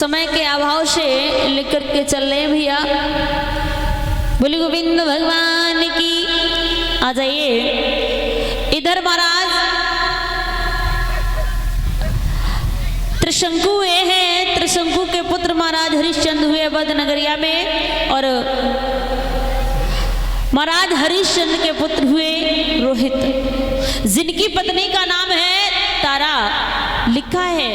समय के अभाव से लेकर के चल रहे हैं भैया। बोली गोविंद भगवान की। आ जाइए इधर। महाराज त्रिशंकु हुए हैं। त्रिशंकु के पुत्र महाराज हरिश्चंद्र हुए बद नगरिया में, और महाराज हरिश्चंद्र के पुत्र हुए रोहित, जिनकी पत्नी का नाम है तारा। लिखा है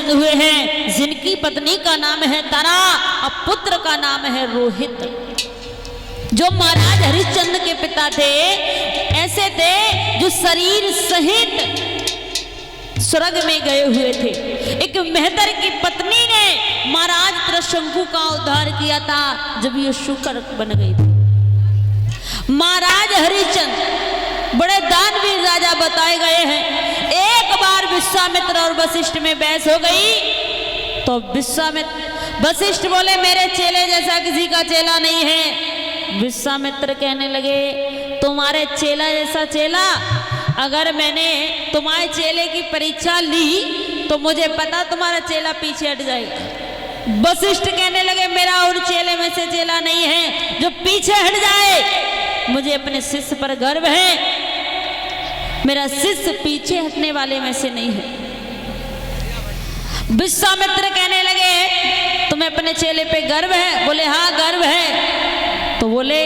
हुए हैं, जिनकी पत्नी का नाम है तारा और पुत्र का नाम है रोहित। जो महाराज हरिश्चंद्र के पिता थे ऐसे थे जो शरीर सहित स्वर्ग में गए हुए थे। एक मेहतर की पत्नी ने महाराज त्रिशंकु का उद्धार किया था जब ये शुकर बन गई थी। महाराज हरिश्चंद्र बड़े दानवीर राजा बताए गए हैं। एक बार विश्वामित्र और वशिष्ठ में बहस हो गई तो वशिष्ठ बोले मेरे चेले जैसा किसी का चेला नहीं है। विश्वामित्र कहने लगे तुम्हारे चेला जैसा चेला, अगर मैंने तुम्हारे चेले की परीक्षा ली तो मुझे पता तुम्हारा चेला पीछे हट जाएगा। वशिष्ठ कहने लगे मेरा उन चेले में से चेला नहीं है जो पीछे हट जाए। मुझे अपने शिष्य पर गर्व है, मेरा शिष्य पीछे हटने वाले में से नहीं है। विश्वामित्र कहने लगे तुम्हें अपने चेले पे गर्व है? बोले हाँ गर्व है। तो बोले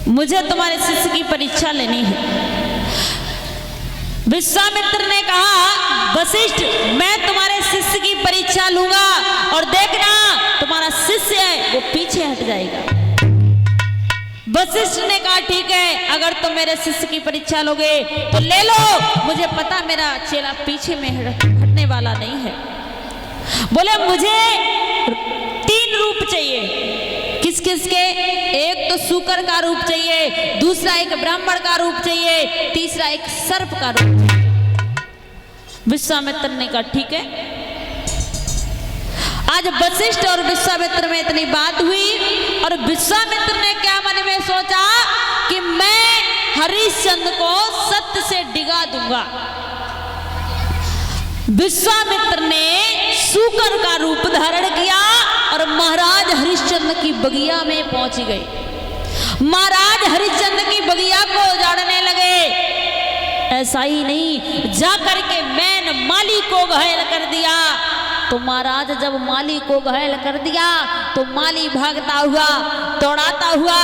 मुझे तुम्हारे शिष्य की परीक्षा लेनी है। विश्वामित्र ने कहा वशिष्ठ मैं तुम्हारे शिष्य की परीक्षा लूंगा और देखना तुम्हारा शिष्य है वो पीछे हट जाएगा। वशिष्ठ ने कहा ठीक है, अगर तुम मेरे शिष्य की परीक्षा लोगे तो ले लो, मुझे पता मेरा चेला पीछे में हटने वाला नहीं है। बोले मुझे 3 रूप चाहिए। किस किस के? एक तो सूकर का रूप चाहिए, दूसरा एक ब्राह्मण का रूप चाहिए, तीसरा एक सर्प का रूप चाहिए। विश्वामित्र ने कहा ठीक है। आज वशिष्ठ और विश्वामित्र में इतनी बात हुई और विश्वामित्र ने क्या मन में सोचा कि मैं हरिश्चंद्र को सत्य से डिगा दूंगा। विश्वामित्र ने सूकर का रूप धारण किया और महाराज हरिश्चंद्र की बगिया में पहुंच गए। महाराज हरिश्चंद्र की बगिया को उजाड़ने लगे। ऐसा ही नहीं, जाकर के मैन माली को घायल कर दिया। तो महाराज जब माली को घायल कर दिया तो माली भागता हुआ दौड़ाता हुआ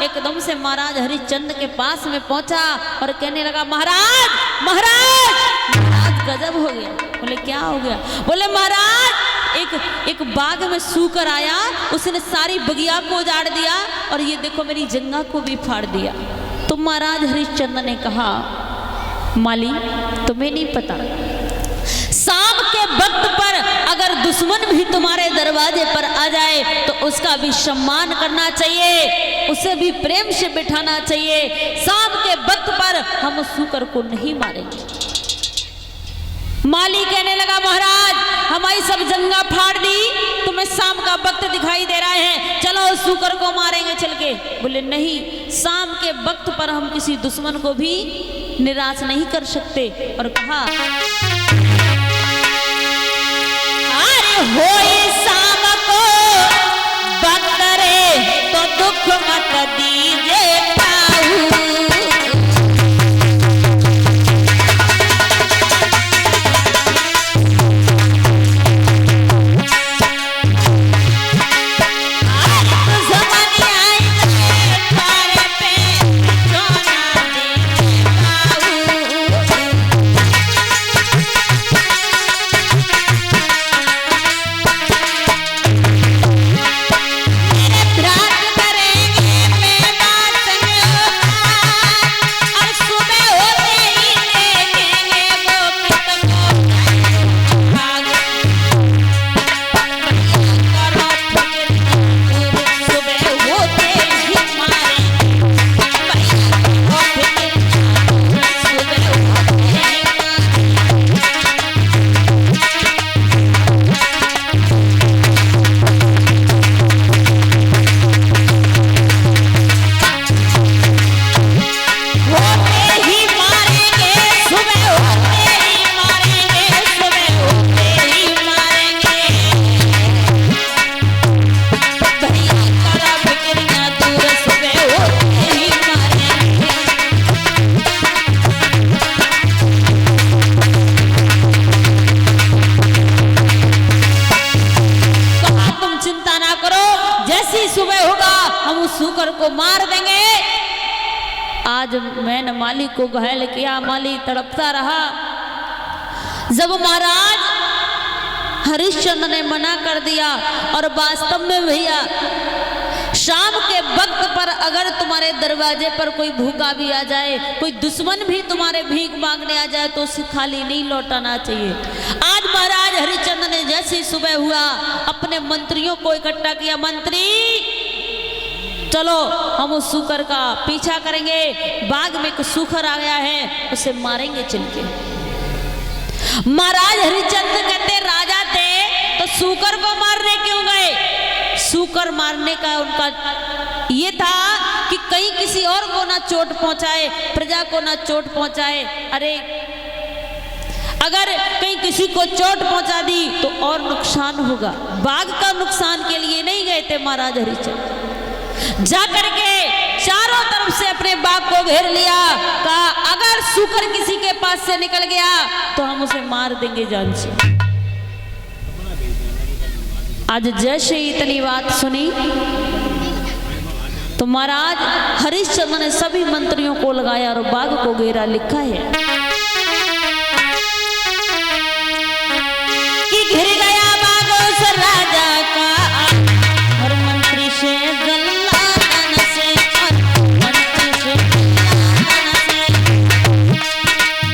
एकदम से महाराज हरिश्चंद्र के पास में पहुंचा और कहने लगा महाराज महाराज। महाराज गजब हो गया। बोले क्या हो गया? बोले महाराज एक बाग में सूकर आया, उसने सारी बगिया को उजाड़ दिया और ये देखो मेरी जंगा को भी फाड़ दिया। तो महाराज हरिश्चंद्र ने कहा माली तुम्हें नहीं पता, सांप के वक्त पर अगर दुश्मन भी तुम्हारे दरवाजे पर आ जाए तो उसका भी सम्मान करना चाहिए, उसे भी प्रेम से बिठाना चाहिए। शाम के वक्त पर हम उस शूकर को नहीं मारेंगे। माली कहने लगा, महाराज हमारी सब जंगा फाड़ दी, तुम्हें शाम का वक्त दिखाई दे रहा है, चलो उस शूकर को मारेंगे चल के। बोले नहीं, शाम के वक्त पर हम किसी दुश्मन को भी निराश नहीं कर सकते। और कहा, अरे होए शाम को वक्त रे तो दुख मत दीजिए पाऊ। शूकर को मार देंगे। आज मैंने माली को घायल किया, माली तड़पता रहा। जब महाराज हरिश्चंद्र ने मना कर दिया, और वास्तव में भैया शाम के वक्त पर अगर तुम्हारे दरवाजे पर कोई भूखा भी आ जाए, कोई दुश्मन भी तुम्हारे भीख मांगने आ जाए तो उसे खाली नहीं लौटाना चाहिए। आज महाराज हरिश्चंद्र ने जैसे सुबह हुआ अपने मंत्रियों को इकट्ठा किया, मंत्री चलो हम उस शूकर का पीछा करेंगे, बाग में कुछ शूकर आ गया है, उसे मारेंगे चल के। महाराज हरिश्चंद्र कहते राजा थे तो शूकर को मारने क्यों गए? शूकर मारने का उनका ये था कि कहीं किसी और को ना चोट पहुंचाए, प्रजा को ना चोट पहुंचाए। अरे अगर कहीं किसी को चोट पहुंचा दी तो और नुकसान होगा। बाग का नुकसान के लिए नहीं गए थे महाराज हरिश्चंद्र। जाकर के चारों तरफ से अपने बाग को घेर लिया, कहा अगर शूकर किसी के पास से निकल गया तो हम उसे मार देंगे जान से। आज जैसे इतनी बात सुनी तो महाराज हरिश्चंद्र ने सभी मंत्रियों को लगाया और बाग को घेरा। लिखा है कि घिर गया बाग उस राजा का, और मंत्री से गल्ला से, और मंत्री से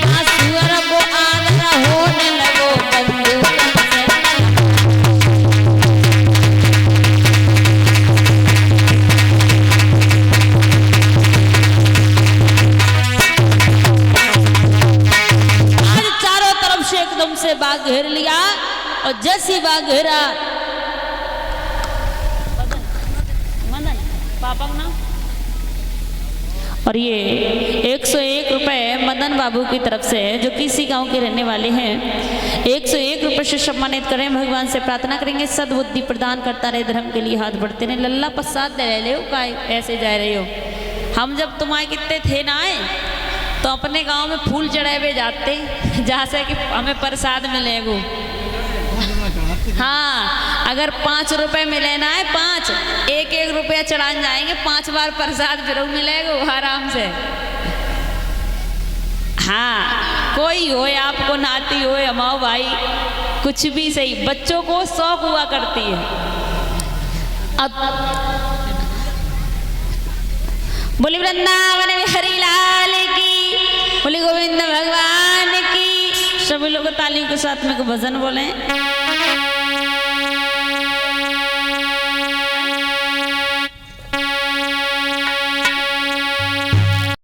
बासुर को आदरा होने लगो बंदूक से। आज चारों तरफ से एकदम से बाग घेर लिया, और जैसी बाग घेरा और ये 101 रुपए मदन बाबू की तरफ से, जो किसी गांव के रहने वाले हैं, 101 रुपए से सम्मानित करें। भगवान से प्रार्थना करेंगे सद्बुद्धि प्रदान करता रहे, धर्म के लिए हाथ बढ़ते रहे। लल्ला प्रसाद दे रहे हो, काय ऐसे जा रहे हो? हम जब तुम्हारे कितने थे ना आए तो अपने गांव में फूल चढ़ाए हुए जाते, जहाँ से कि हमें प्रसाद मिलेगो। हाँ, अगर 5 रुपए मिले ना है, 5 1-1 रुपया चढ़ाने जाएंगे, 5 बार प्रसाद जरूर मिलेगा आराम से। हाँ, कोई हो, आपको नाती हो, अमाओ भाई, कुछ भी सही, बच्चों को शौक हुआ करती है। अब बोली वृंदावन बिहारी लाल की, बोली गोविंद भगवान की। सब सभी लोग तालियों के साथ में भजन बोले।